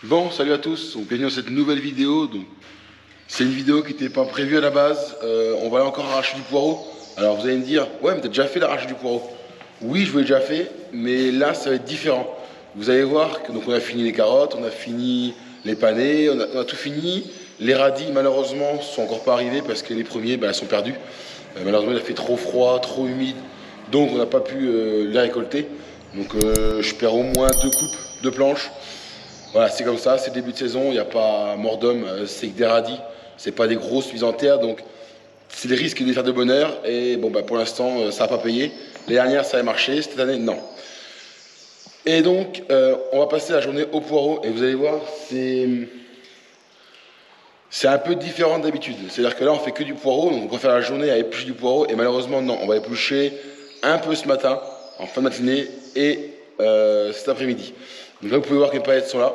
Bon, salut à tous, donc bienvenue dans cette nouvelle vidéo. C'est une vidéo qui n'était pas prévue à la base. On va encore arracher du poireau. Alors vous allez me dire, ouais, mais t'as déjà fait l'arrache du poireau. Oui, je l'ai déjà fait, mais là ça va être différent. Vous allez voir que donc on a fini les carottes, on a fini les panais, on a tout fini. Les radis, malheureusement, sont encore pas arrivés parce que les premiers, elles sont perdus. Malheureusement, il a fait trop froid, trop humide, donc on n'a pas pu les récolter. Donc je perds au moins 2 coupes de planches. Voilà, c'est comme ça, c'est le début de saison, il n'y a pas mort d'homme, c'est que des radis, c'est pas des grosses mises en terre, donc c'est des risques de faire de bonheur, et bon, pour l'instant, ça n'a pas payé. Les dernières, ça a marché, cette année, non. Et donc, on va passer la journée au poireau, et vous allez voir, c'est un peu différent d'habitude. C'est-à-dire que là, on fait que du poireau, donc on va faire la journée à éplucher du poireau, et malheureusement, non, on va éplucher un peu ce matin, en fin de matinée, et cet après-midi. Donc là, vous pouvez voir que les palettes sont là,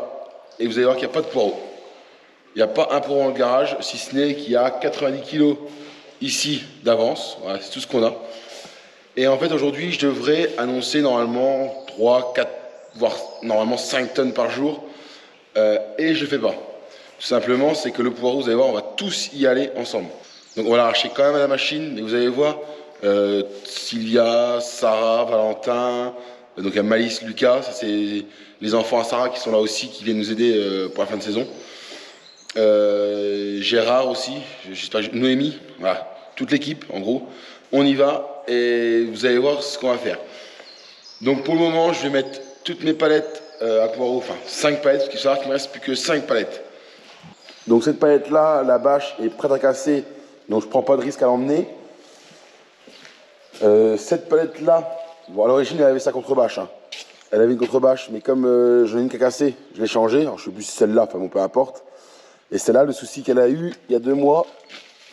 et vous allez voir qu'il n'y a pas de poireau. Il n'y a pas un poireau dans le garage, si ce n'est qu'il y a 90 kg ici d'avance. Voilà, c'est tout ce qu'on a. Et en fait, aujourd'hui, je devrais annoncer normalement 3, 4, voire normalement 5 tonnes par jour. Et je ne fais pas. Tout simplement, c'est que le poireau, vous allez voir, on va tous y aller ensemble. Donc on va l'arracher quand même à la machine, mais vous allez voir, Sylvia, Sarah, Valentin, donc il y a Malice, Lucas, ça c'est les enfants à Sarah qui sont là aussi, qui viennent nous aider pour la fin de saison. Gérard aussi, j'espère, Noémie, voilà, toute l'équipe en gros. On y va et vous allez voir ce qu'on va faire. Donc pour le moment, je vais mettre toutes mes palettes à poireaux, enfin 5 palettes, parce qu'il faut savoir qu'il ne me reste plus que 5 palettes. Donc cette palette là, la bâche est prête à casser, donc je ne prends pas de risque à l'emmener. Cette palette là, bon, à l'origine elle avait sa contrebâche, hein. Elle avait une contrebâche, mais comme j'en ai une qui a cassé, je l'ai changée. Alors je ne sais plus si c'est celle-là, enfin bon, peu importe. Et celle-là, le souci qu'elle a eu il y a 2 mois,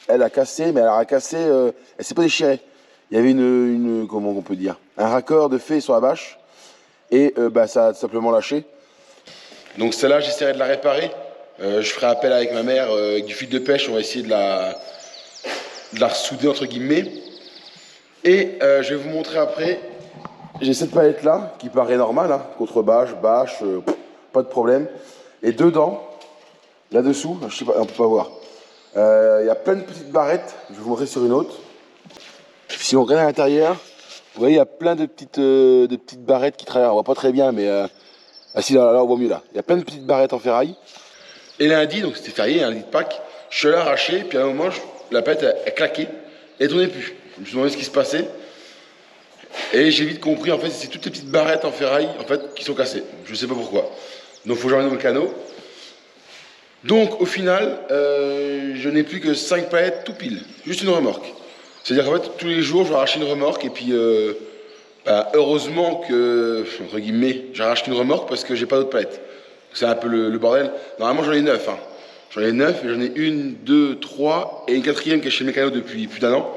elle a cassé, mais elle a cassé, elle s'est pas déchirée. Il y avait comment on peut dire, un raccord de fait sur la bâche, et ça a tout simplement lâché. Donc celle-là, j'essaierai de la réparer. Je ferai appel avec ma mère, avec du fil de pêche, on va essayer de la ressouder entre guillemets. Et je vais vous montrer après. J'ai cette palette là qui paraît normale, hein, contrebâche, bâche, pas de problème. Et dedans, là-dessous, je sais pas, on peut pas voir. Il y a plein de petites barrettes. Je vais vous montrer sur une autre. Si on regarde à l'intérieur, vous voyez, il y a plein de petites barrettes qui traversent. On voit pas très bien, mais ah si, là, on voit mieux là. Il y a plein de petites barrettes en ferraille. Et lundi, donc c'était férié, lundi de Pâques, je suis allé arracher, puis à un moment, la palette a claqué, et elle tournait plus. Je me suis demandé ce qui se passait. Et j'ai vite compris, en fait, c'est toutes les petites barrettes en ferraille, en fait, qui sont cassées. Je ne sais pas pourquoi. Donc, il faut que j'emmène dans le canot. Donc, au final, je n'ai plus que 5 palettes tout pile. Juste une remorque. C'est-à-dire qu'en fait, tous les jours, je vais arracher une remorque. Et puis, heureusement que, entre guillemets, j'arrache une remorque parce que j'ai pas d'autres palettes. C'est un peu le bordel. Normalement, j'en ai 9. Hein. J'en ai 9, et j'en ai 1, 2, 3, et une quatrième qui est chez Mécano depuis plus d'1 an,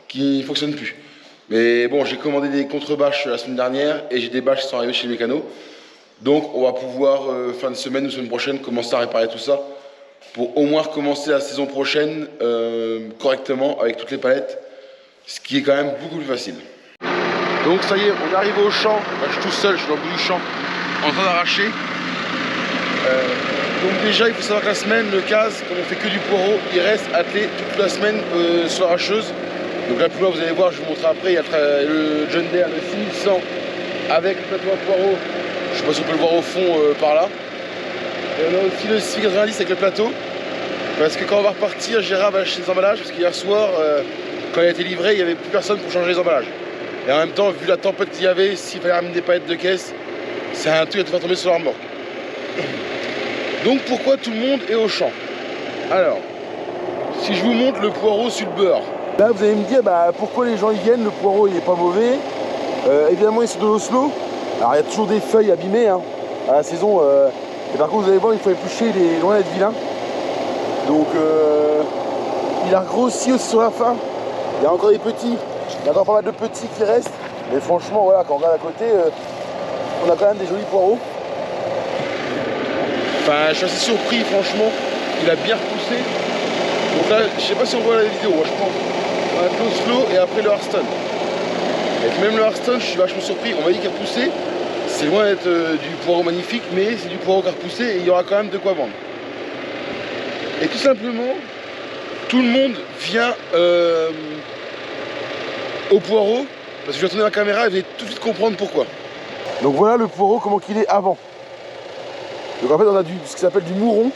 qui ne fonctionne plus. Mais bon, j'ai commandé des contrebâches la semaine dernière et j'ai des bâches qui sont arrivées chez Mécano. Donc on va pouvoir, fin de semaine ou semaine prochaine, commencer à réparer tout ça pour au moins recommencer la saison prochaine correctement avec toutes les palettes, ce qui est quand même beaucoup plus facile. Donc ça y est, on est arrivé au champ. Là, je suis tout seul, je suis dans le bout du champ en train d'arracher. Donc déjà, il faut savoir que la semaine, le CAS, comme on fait que du poireau, il reste attelé toute la semaine sur l'arracheuse. Donc là plus loin, vous allez voir, je vais vous montrer après, il y a le John Deere, le 6100 avec le plateau à poireaux. Je ne sais pas si on peut le voir au fond par là. Et on a aussi le 690 avec le plateau. Parce que quand on va repartir, Gérard va acheter les emballages. Parce qu'hier soir, quand il a été livré, il n'y avait plus personne pour changer les emballages. Et en même temps, vu la tempête qu'il y avait, s'il fallait ramener des palettes de caisse, c'est un truc à te faire tomber sur la remorque. Donc pourquoi tout le monde est au champ? Alors, si je vous montre le poireau sur le beurre. Là, vous allez me dire, pourquoi les gens y viennent, le poireau il n'est pas mauvais. Évidemment, il est sur de l'Oslo. Alors, il y a toujours des feuilles abîmées hein, à la saison. Et par contre, vous allez voir, il faut éplucher les loin d'être vilain. Donc, il a grossi aussi sur la fin. Il y a encore des petits. Il y a encore pas mal de petits qui restent. Mais franchement, voilà, quand on regarde à côté, on a quand même des jolis poireaux. Enfin, je suis assez surpris, franchement. Il a bien repoussé. Donc là, je sais pas si on voit la vidéo, moi je pense. On a l'Oslo et après le Hearthstone. Et même le Hearthstone, je suis vachement surpris. On m'a dit qu'il a poussé C'est loin d'être du poireau magnifique, mais c'est du poireau qui a repoussé et il y aura quand même de quoi vendre. Et tout simplement, tout le monde vient au poireau, parce que je vais tourner la caméra et vous allez tout de suite comprendre pourquoi. Donc voilà le poireau, comment qu'il est avant. Donc en fait on a ce qui s'appelle du mouron.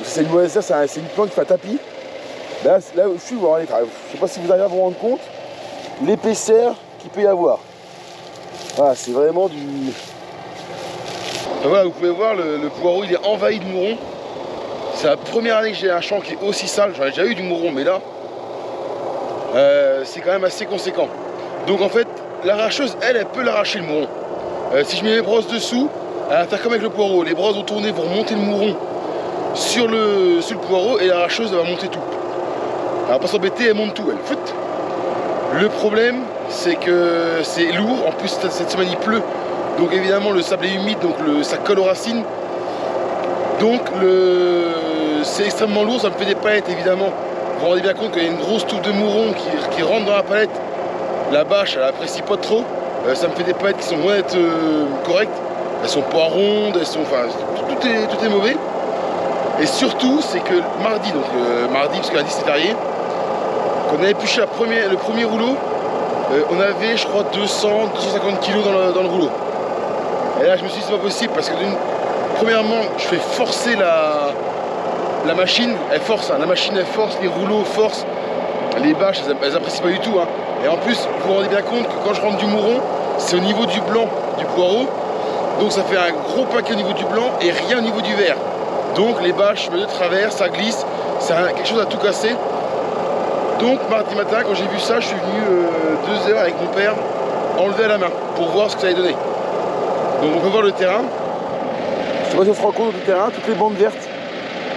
C'est une plante qui fait un tapis. Là où je suis, je ne sais pas si vous arrivez à vous rendre compte l'épaisseur qu'il peut y avoir. Voilà, c'est vraiment du... Voilà, vous pouvez voir, le poireau il est envahi de mouron. C'est la première année que j'ai un champ qui est aussi sale. J'en ai déjà eu du mouron, mais là, c'est quand même assez conséquent. Donc en fait, l'arracheuse, elle peut l'arracher le mouron. Si je mets les brosses dessous, elle va faire comme avec le poireau. Les brosses vont tourner pour monter le mouron sur le poireau et l'arracheuse elle va monter tout. Elle va pas s'embêter, elle monte tout, elle. Fout. Le problème, c'est que c'est lourd. En plus, cette semaine, il pleut. Donc évidemment, le sable est humide, donc ça colle aux racines. Donc c'est extrêmement lourd, ça me fait des palettes évidemment. Vous vous rendez bien compte qu'il y a une grosse touffe de mouron qui rentre dans la palette. La bâche, elle apprécie pas trop. Ça me fait des palettes qui sont loin d'être correctes. Elles sont pas rondes, elles sont, enfin, tout est mauvais. Et surtout, c'est que mardi, parce que lundi c'est férié, quand on avait épluché le premier rouleau, on avait, je crois, 200-250 kg dans le rouleau. Et là, je me suis dit, c'est pas possible parce que premièrement, je fais forcer la machine, elle force, hein, la machine elle force, les rouleaux forcent, les bâches elles apprécient pas du tout. Hein. Et en plus, vous vous rendez bien compte que quand je rentre du mouron, c'est au niveau du blanc du poireau, donc ça fait un gros paquet au niveau du blanc et rien au niveau du vert. Donc les bâches de travers, ça glisse, c'est quelque chose à tout casser. Donc mardi matin, quand j'ai vu ça, je suis venu 2 heures avec mon père enlever à la main pour voir ce que ça allait donner. Donc on peut voir le terrain. Je sais pas si on se rend compte du terrain, toutes les bandes vertes.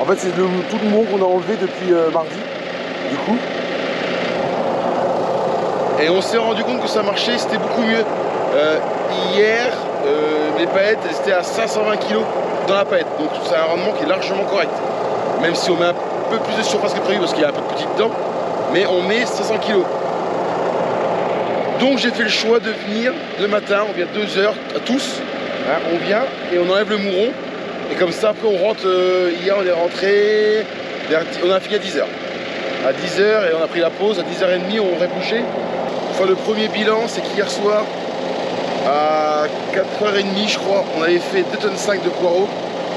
En fait c'est tout le mouron qu'on a enlevé depuis mardi, du coup. Et on s'est rendu compte que ça marchait, c'était beaucoup mieux. Hier, les paillettes, elles étaient à 520 kg dans la paillette. Donc c'est un rendement qui est largement correct. Même si on met un peu plus de surface que prévu parce qu'il y a un peu de petit dedans. Mais on met 500 kg. Donc j'ai fait le choix de venir le matin, on vient 2 heures à tous. Hein, on vient et on enlève le mouron. Et comme ça, après on rentre, hier on est rentré, on a fini à 10h. À 10h et on a pris la pause, à 10h30 on répouchait. Enfin le premier bilan, c'est qu'hier soir, à 4h30 je crois, on avait fait 2,5 tonnes de poireaux.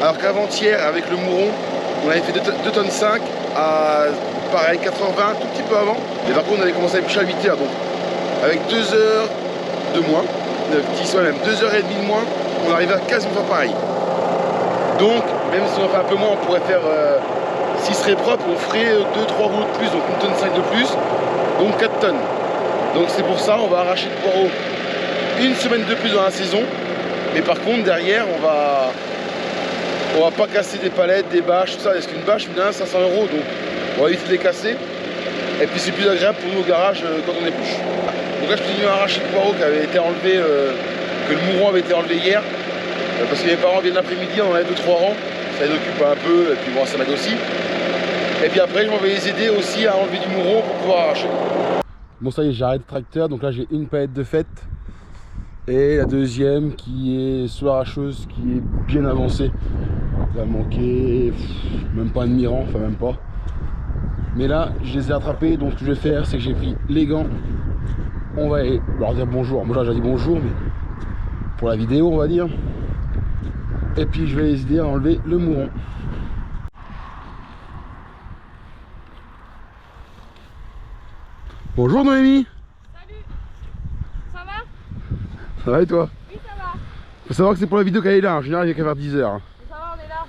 Alors qu'avant-hier, avec le mouron, on avait fait 2,5 tonnes à pareil, 4h20, tout petit peu avant. Et par contre on avait commencé à éplucher à 8h. Donc avec 2 heures de moins, 10 même 2h30 de moins, on arrivait à quasiment faire pareil. Donc, même si on fait un peu moins, on pourrait faire, s'il serait propre, on ferait 2-3 rouleaux de plus, donc 1,5 tonne de plus, donc 4 tonnes. Donc c'est pour ça, on va arracher le poireau une semaine de plus dans la saison. Mais par contre, derrière, on va pas casser des palettes, des bâches, tout ça, parce qu'une bâche, une 500 €, donc on va éviter de les casser. Et puis c'est plus agréable pour nous au garage quand on épluche. Donc là, je suis venu arracher le poireau qui avait été enlevé, que le mouron avait été enlevé hier. Parce que mes parents viennent l'après-midi, on en a 2-3 rangs, ça les occupe un peu, et puis bon, ça m'aide aussi. Et puis après, je m'en vais les aider aussi à enlever du mouron pour pouvoir arracher. Bon, ça y est, j'ai arrêté le tracteur, donc là j'ai une palette de fête. Et la deuxième qui est sur l'arracheuse, qui est bien avancée. Il va manquer même pas un demi-rang, enfin même pas. Mais là, je les ai attrapés, donc ce que je vais faire, c'est que j'ai pris les gants. On va leur dire bonjour. Moi, j'ai dit bonjour, mais pour la vidéo, on va dire. Et puis je vais les aider à enlever le mouron. Bonjour Noémie. Salut. Ça va? Ça va et toi? Oui, ça va. Faut savoir que c'est pour la vidéo qu'elle est là, en général il n'y a qu'à faire 10 heures. Ça va, on est là.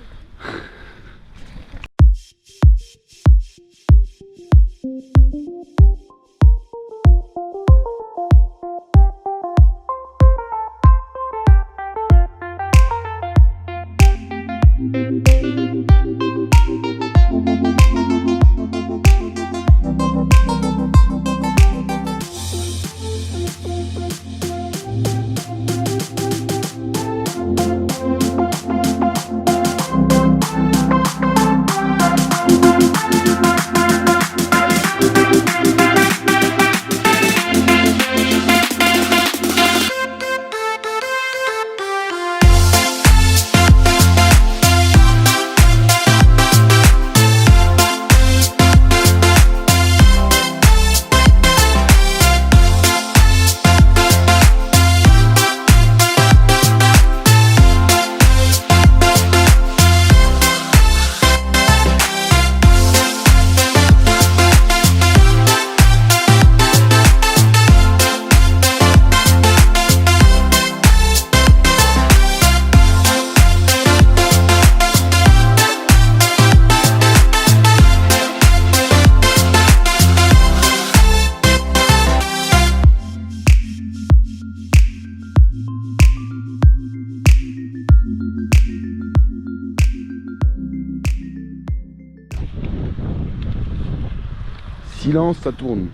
Silence, ça tourne.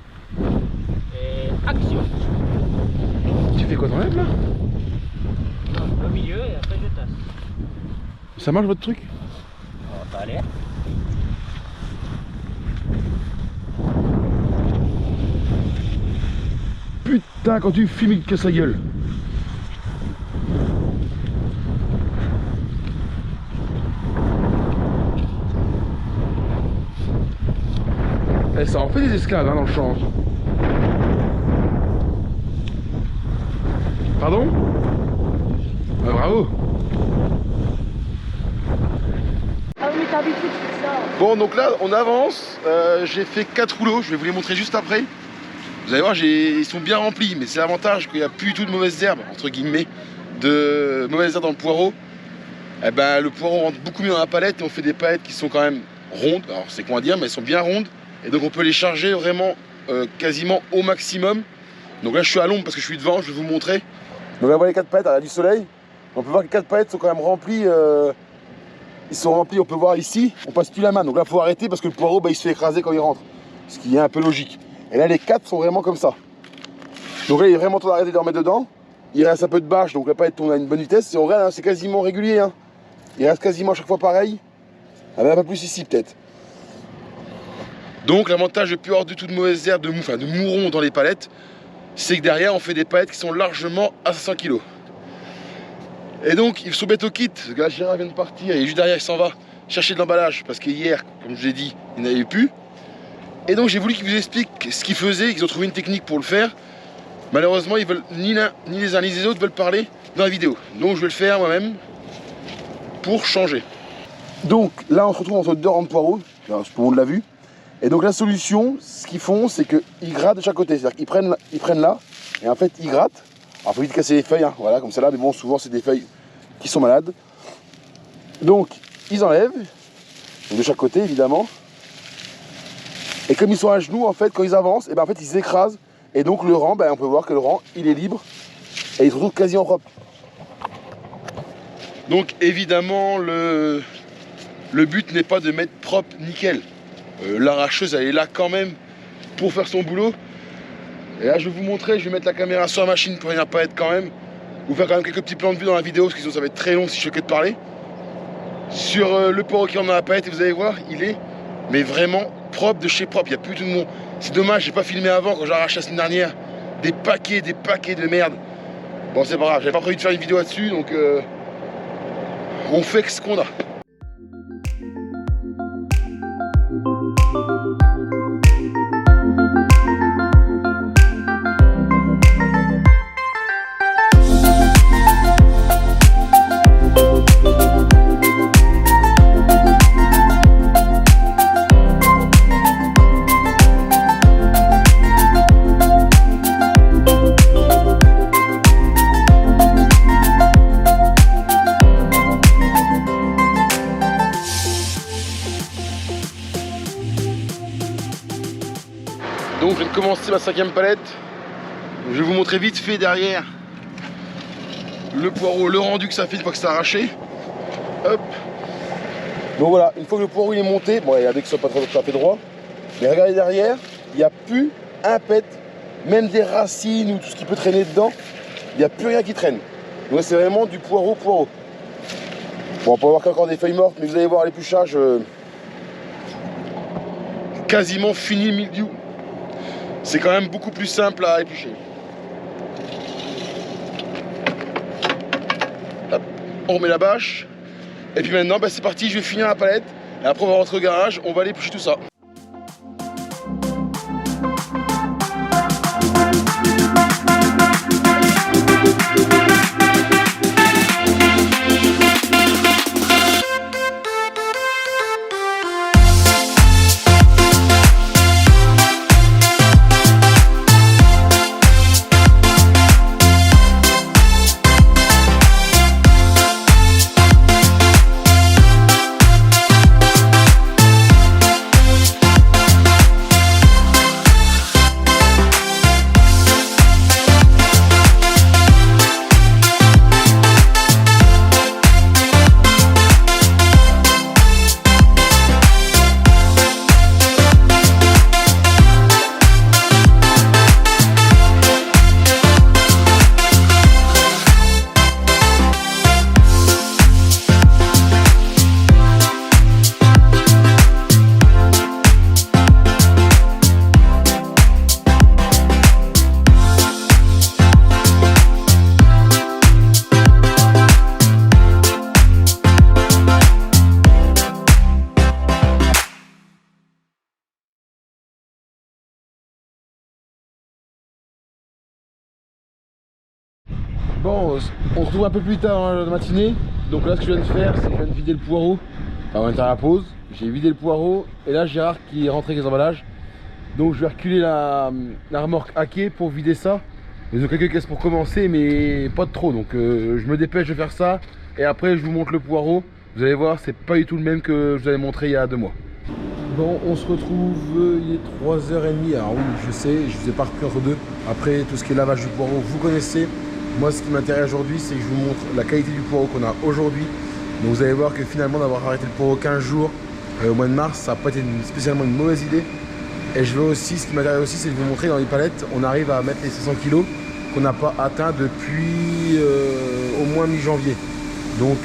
Et action. Tu fais quoi, t'enlèves là? Non, au milieu et après je tasse. Ça marche votre truc? Oh, ça a l'air. Putain, quand tu filmes, il te casse la gueule. Eh, ça en fait des esclaves hein, dans le champ. Pardon? Ah, bravo. Ah oui, mais t'as habitué, tu fais ça. Bon, donc là, on avance. J'ai fait 4 rouleaux. Je vais vous les montrer juste après. Vous allez voir, ils sont bien remplis. Mais c'est l'avantage qu'il n'y a plus du tout de mauvaises herbes, entre guillemets, de mauvaises herbes dans le poireau. Eh ben, le poireau rentre beaucoup mieux dans la palette et on fait des palettes qui sont quand même rondes. Alors, c'est quoi à dire, mais elles sont bien rondes. Et donc, on peut les charger vraiment quasiment au maximum. Donc là, je suis à l'ombre parce que je suis devant. Je vais vous montrer. Donc là, voilà les 4 palettes, il y a du soleil. On peut voir que les 4 palettes sont quand même remplies. Ils sont remplis, on peut voir ici, on passe plus la main. Donc là, il faut arrêter parce que le poireau, bah, il se fait écraser quand il rentre. Ce qui est un peu logique. Et là, les 4 sont vraiment comme ça. Donc là, il est vraiment temps d'arrêter de les remettre dedans. Il reste un peu de bâche, donc la palette tourne à une bonne vitesse. Et on regarde, hein, c'est quasiment régulier. Hein. Il reste quasiment à chaque fois pareil. Avec un peu plus ici, peut-être. Donc, l'avantage de plus avoir du tout de mauvaises herbes, de mourons dans les palettes, c'est que derrière, on fait des palettes qui sont largement à 500 kg. Et donc, ils sont bêtes au kit. Le gars Gérard vient de partir et juste derrière, il s'en va chercher de l'emballage parce que hier, comme je l'ai dit, il n'avait plus. Et donc, j'ai voulu qu'ils vous expliquent ce qu'ils faisaient, qu'ils ont trouvé une technique pour le faire. Malheureusement, ils veulent ni les uns ni les autres veulent parler dans la vidéo. Donc, je vais le faire moi-même pour changer. Donc, là, on se retrouve entre deux rangs de poireaux. Tout le monde l'a vu. Et donc, la solution, ce qu'ils font, c'est qu'ils grattent de chaque côté. C'est-à-dire qu'ils prennent là et en fait, ils grattent. Alors, il faut vite casser les feuilles, hein, voilà, comme celle-là, mais bon, souvent, c'est des feuilles qui sont malades. Donc, ils enlèvent, donc de chaque côté, évidemment. Et comme ils sont à genoux, en fait, quand ils avancent, et ben, en fait, ils s'écrasent. Et donc, le rang, ben, on peut voir que le rang, il est libre. Et il se retrouve quasiment propre. Donc, évidemment, le but n'est pas de mettre propre nickel. L'arracheuse, elle est là quand même pour faire son boulot. Et là, je vais vous montrer, je vais mettre la caméra sur la machine pour venir pas être quand même. Vous faire quand même quelques petits plans de vue dans la vidéo, parce que sinon ça va être très long si je fais que de parler. Sur le poireau qui en a la palette, et vous allez voir, il est mais vraiment propre de chez propre. Il n'y a plus tout le monde. C'est dommage, j'ai pas filmé avant quand j'ai arraché la semaine dernière. Des paquets de merde. Bon, c'est pas grave, j'avais pas prévu de faire une vidéo là-dessus, donc on fait ce qu'on a. Donc je viens de commencer ma 5e palette. Je vais vous montrer vite fait derrière le poireau, le rendu que ça fait une fois que c'est arraché. Hop. Donc voilà, une fois que le poireau il est monté, bon regardez que ce soit pas tout à fait droit, mais regardez derrière, il n'y a plus un pet, même des racines ou tout ce qui peut traîner dedans, il n'y a plus rien qui traîne. Donc c'est vraiment du poireau. Bon, on peut voir qu'il y a encore des feuilles mortes, mais vous allez voir l'épluchage quasiment fini le mildiou. C'est quand même beaucoup plus simple à éplucher. Hop, on remet la bâche. Et puis maintenant, bah, c'est parti, je vais finir la palette. Et après, on va rentrer au garage, on va aller éplucher tout ça. Bon, on se retrouve un peu plus tard dans la matinée. Donc là, ce que je viens de faire, c'est que je viens de vider le poireau. Enfin, on est à la pause. J'ai vidé le poireau. Et là, Gérard qui est rentré avec les emballages. Donc je vais reculer la remorque à quai pour vider ça. Ils ont quelques caisses pour commencer, mais pas de trop. Donc je me dépêche de faire ça. Et après, je vous montre le poireau. Vous allez voir, c'est pas du tout le même que je vous avais montré il y a 2 mois. Bon, on se retrouve, il est 3h30. Alors oui, je sais, je vous ai pas repris entre deux. Après, tout ce qui est lavage du poireau, vous connaissez. Moi, ce qui m'intéresse aujourd'hui, c'est que je vous montre la qualité du poireau qu'on a aujourd'hui. Donc vous allez voir que finalement, d'avoir arrêté le poireau 15 jours au mois de mars, ça n'a pas été spécialement une mauvaise idée. Et je veux aussi, ce qui m'intéresse aussi, c'est de vous montrer dans les palettes, on arrive à mettre les 500 kg qu'on n'a pas atteint depuis au moins mi-janvier. Donc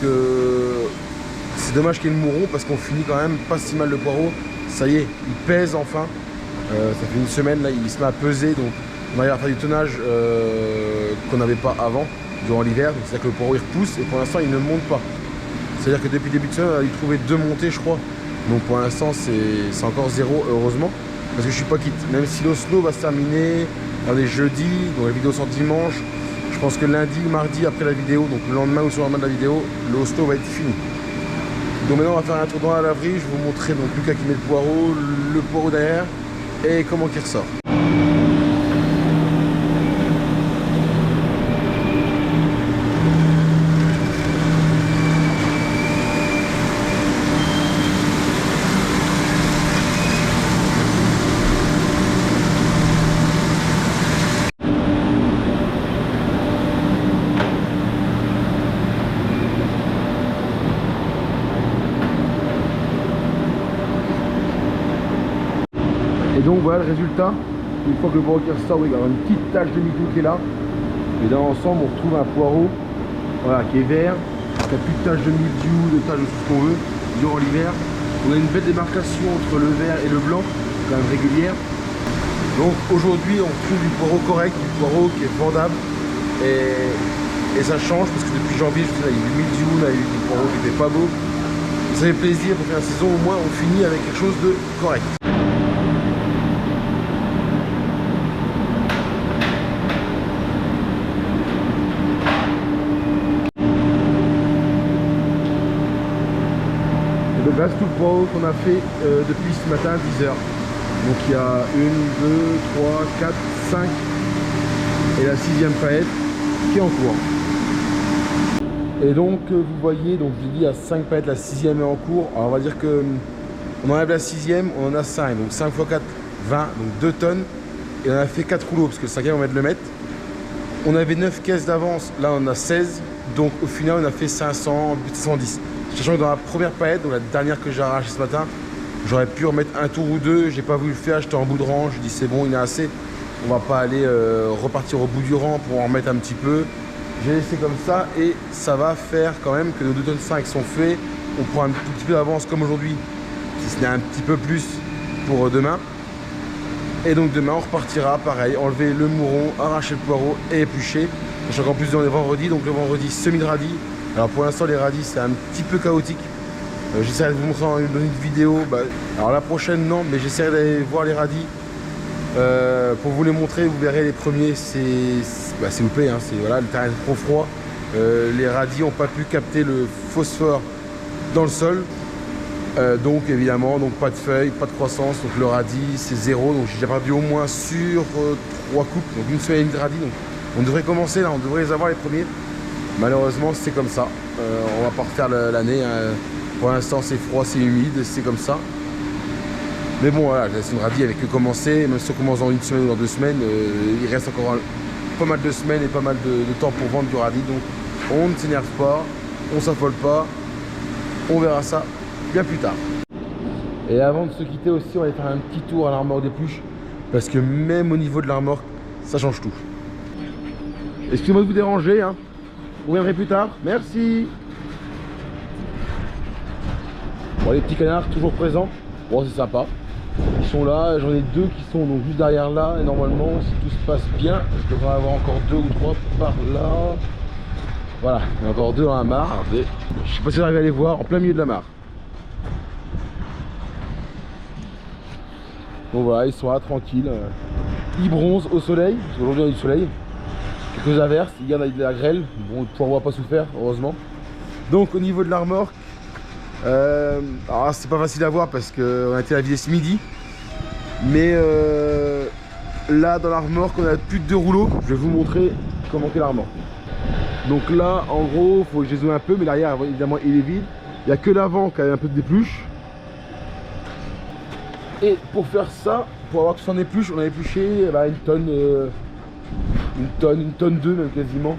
c'est dommage qu'il y ait le mouron parce qu'on finit quand même pas si mal le poireau. Ça y est, il pèse enfin. Ça fait une semaine, là, il se met à peser. Donc on arrive à faire du tonnage qu'on n'avait pas avant, durant l'hiver. C'est-à-dire que le poireau il repousse et pour l'instant il ne monte pas. C'est-à-dire que depuis le début de semaine, on a dû trouver 2 montées, je crois. Donc pour l'instant c'est encore 0, heureusement. Parce que je suis pas quitte. Même si l'Oslo va se terminer dans les jeudis, donc la vidéo sort dimanche. Je pense que lundi ou mardi après la vidéo, donc le lendemain ou sur le lendemain de la vidéo, l'Oslo va être fini. Donc maintenant on va faire un tour dans la laverie, je vais vous montrer donc Lucas qui met le poireau derrière et comment il ressort. Et donc voilà le résultat. Une fois que le poireau qui ressort, oui, il y a une petite tache de MeToo qui est là. Et dans l'ensemble, on retrouve un poireau voilà, qui est vert, qui n'a plus de tache de mildiou, de tache de tout ce qu'on veut, durant l'hiver. On a une belle démarcation entre le vert et le blanc, quand même régulière. Donc aujourd'hui, on trouve du poireau correct, du poireau qui est vendable. Et ça change parce que depuis janvier, je sais, il y a eu du mildiou, on a eu du poireau qui n'était pas beau. Ça fait plaisir pour faire la saison, au moins on finit avec quelque chose de correct. Donc là, c'est tout le poireau qu'on a fait depuis ce matin, 10h. Donc il y a 1, 2, 3, 4, 5 et la 6e palette qui est en cours. Et donc vous voyez, donc je vous dis, il y a 5 palettes, la 6e est en cours. Alors on va dire que on enlève la 6e, on en a 5. Donc 5 x 4, 20, donc 2 tonnes. Et on a fait 4 rouleaux parce que le 5e on va de le mettre. On avait 9 caisses d'avance, là on a 16. Donc au final on a fait 500, 510. Sachant que dans la première palette, donc la dernière que j'ai arrachée ce matin, j'aurais pu remettre un tour ou deux, j'ai pas voulu le faire, j'étais en bout de rang, je dis c'est bon, il y en a assez, on va pas aller repartir au bout du rang pour en remettre un petit peu. J'ai laissé comme ça et ça va faire quand même que nos 2 tonnes 5 sont faits, on prend un tout petit peu d'avance comme aujourd'hui, si ce n'est un petit peu plus pour demain. Et donc demain on repartira pareil, enlever le mouron, arracher le poireau et éplucher. Sachant qu'en plus on est vendredi, donc le vendredi semi de radis. Alors pour l'instant les radis c'est un petit peu chaotique. J'essaierai de vous montrer dans une vidéo. Alors la prochaine non, mais j'essaierai d'aller voir les radis pour vous les montrer. Vous verrez les premiers, s'il vous plaît, hein, voilà, le terrain est trop froid. Les radis n'ont pas pu capter le phosphore dans le sol. Donc évidemment, donc pas de feuilles, pas de croissance. Donc le radis c'est 0. Donc j'ai perdu au moins sur 3 coupes, donc une semaine et demie de radis. Donc on devrait commencer là, on devrait les avoir les premiers. Malheureusement c'est comme ça, on va pas refaire l'année, hein. Pour l'instant c'est froid, c'est humide, c'est comme ça. Mais bon voilà, c'est une radis avec que commencer, même si on commence dans une semaine ou dans 2 semaines, il reste encore pas mal de semaines et pas mal de temps pour vendre du radis. Donc on ne s'énerve pas, on s'affole pas, on verra ça bien plus tard. Et avant de se quitter aussi, on va aller faire un petit tour à l'armoire d'épluche, parce que même au niveau de l'armoire, ça change tout. Excusez-moi de vous déranger, hein. Vous reviendrez plus tard, merci. Bon, les petits canards toujours présents, bon c'est sympa. Ils sont là, j'en ai 2 qui sont donc juste derrière là. Et normalement, si tout se passe bien, je devrais avoir encore 2 ou 3 par là. Voilà, il y a encore 2 dans la mare. Je sais pas si j'arrive à les voir en plein milieu de la mare. Bon voilà, ils sont là tranquilles. Ils bronzent au soleil, parce qu'aujourd'hui on a du soleil. quelques averses, il y a de la grêle, bon, le poireau n'a pas souffert, heureusement. Donc au niveau de la remorque, alors c'est pas facile à voir parce qu'on a été la vider ce midi. Mais là dans la remorque on a plus de 2 rouleaux. Je vais vous montrer comment est la remorque. Donc là en gros il faut que je zoome un peu, mais l'arrière évidemment il est vide. Il n'y a que l'avant qui a un peu de dépluche. Et pour faire ça, pour avoir tout ça en épluche, on a épluché une tonne 2 même quasiment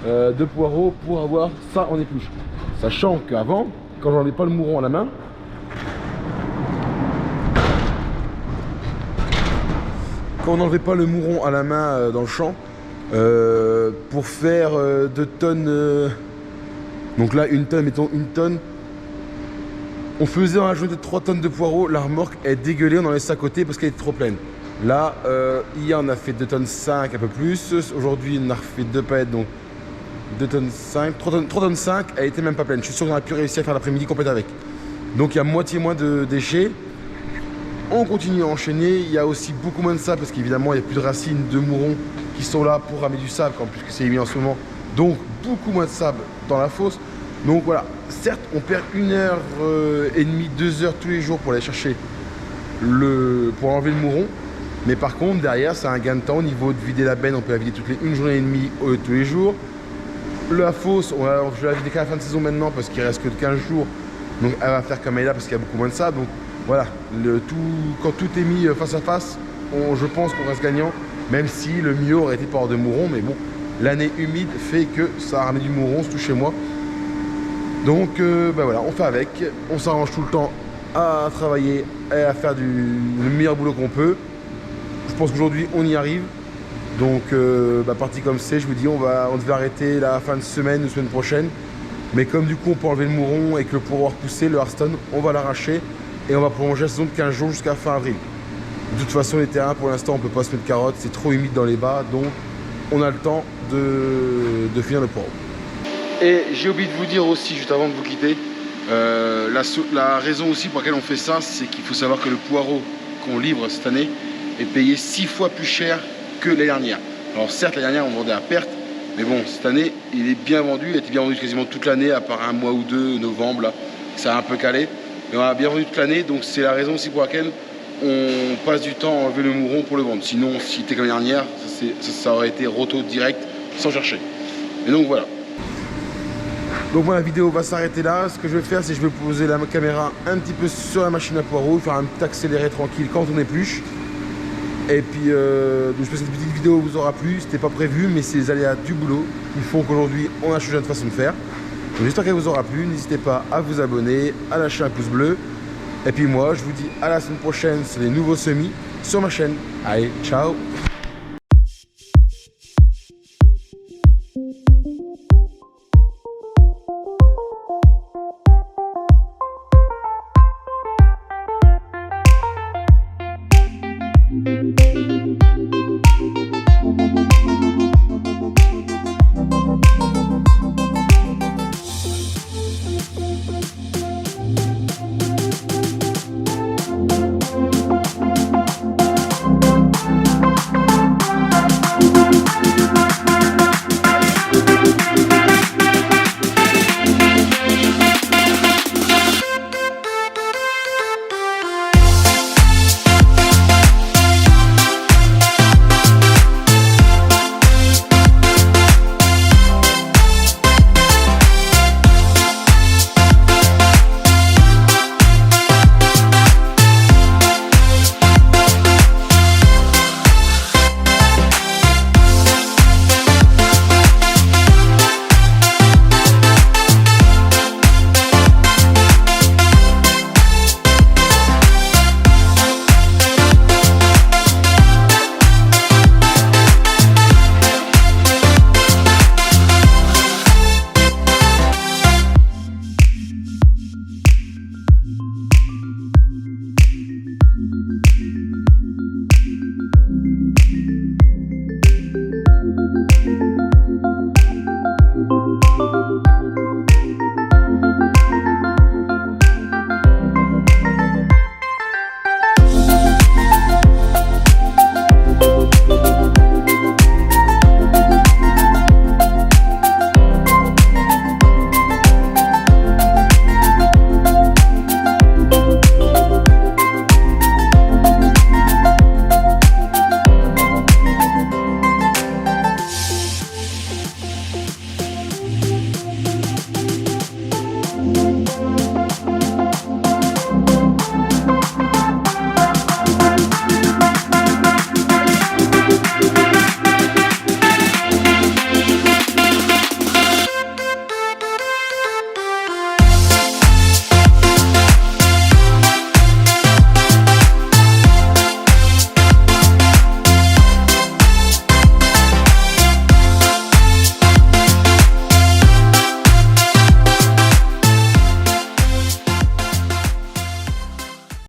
de poireaux pour avoir ça en épluche. Sachant qu'avant, quand j'en ai pas le mouron à la main, quand on n'enlevait pas le mouron à la main dans le champ, pour faire 2 tonnes, donc là une tonne, mettons une tonne, on faisait en rajouter 3 tonnes de poireaux, la remorque est dégueulée, on en laisse à côté parce qu'elle est trop pleine. Là, hier on a fait 2 tonnes 5, un peu plus, aujourd'hui on a refait 2 palettes, donc 2 tonnes 5, 3 tonnes 5, elle était même pas pleine. Je suis sûr qu'on aurait pu réussir à faire l'après-midi complète avec. Donc il y a moitié moins de déchets. On continue à enchaîner, il y a aussi beaucoup moins de sable parce qu'évidemment il n'y a plus de racines de mouron qui sont là pour ramener du sable, puisque c'est humide en ce moment. Donc beaucoup moins de sable dans la fosse. Donc voilà, certes on perd 1h30, 2 heures tous les jours pour aller chercher pour enlever le mouron. Mais par contre derrière c'est un gain de temps au niveau de vider la benne, on peut la vider toutes les 1 journée et demie tous les jours. La fosse, je vais la vider qu'à la fin de saison maintenant parce qu'il reste que 15 jours. Donc elle va faire comme elle est là parce qu'il y a beaucoup moins de sable. Donc voilà, quand tout est mis face à face, je pense qu'on reste gagnant. Même si le mieux aurait été par de mouron. Mais bon, l'année humide fait que ça a ramené du mouron, surtout chez moi. Donc voilà, on fait avec. On s'arrange tout le temps à travailler et à faire le meilleur boulot qu'on peut. Je pense qu'aujourd'hui on y arrive. Donc parti comme c'est, je vous dis on devait arrêter la fin de semaine ou semaine prochaine. Mais comme du coup on peut enlever le mouron et que le pourroir repousser, le Hearthstone, on va l'arracher et on va prolonger la saison de 15 jours jusqu'à fin avril. De toute façon les terrains pour l'instant on peut pas se mettre carottes, c'est trop humide dans les bas, donc on a le temps de finir le poireau. Et j'ai oublié de vous dire aussi, juste avant de vous quitter, la raison aussi pour laquelle on fait ça, c'est qu'il faut savoir que le poireau qu'on livre cette année est payé 6 fois plus cher que l'année dernière. Alors certes l'année dernière on vendait à perte, mais bon cette année il est bien vendu, il a été bien vendu quasiment toute l'année à part un mois ou deux, novembre là, ça a un peu calé. Mais on a bien vendu toute l'année, donc c'est la raison aussi pour laquelle on passe du temps à enlever le mouron pour le vendre. Sinon si c'était comme l'année dernière, ça aurait été roto direct sans chercher. Et donc voilà. Donc moi la vidéo va s'arrêter là. Ce que je vais faire c'est que je vais poser la caméra un petit peu sur la machine à poireaux, faire un petit accéléré tranquille quand on épluche. Et puis donc je pense que cette petite vidéo vous aura plu, c'était pas prévu mais c'est les aléas du boulot qui font qu'aujourd'hui on a changé notre façon de faire. Donc j'espère qu'elle vous aura plu, n'hésitez pas à vous abonner, à lâcher un pouce bleu. Et puis moi je vous dis à la semaine prochaine sur les nouveaux semis sur ma chaîne. Allez, ciao!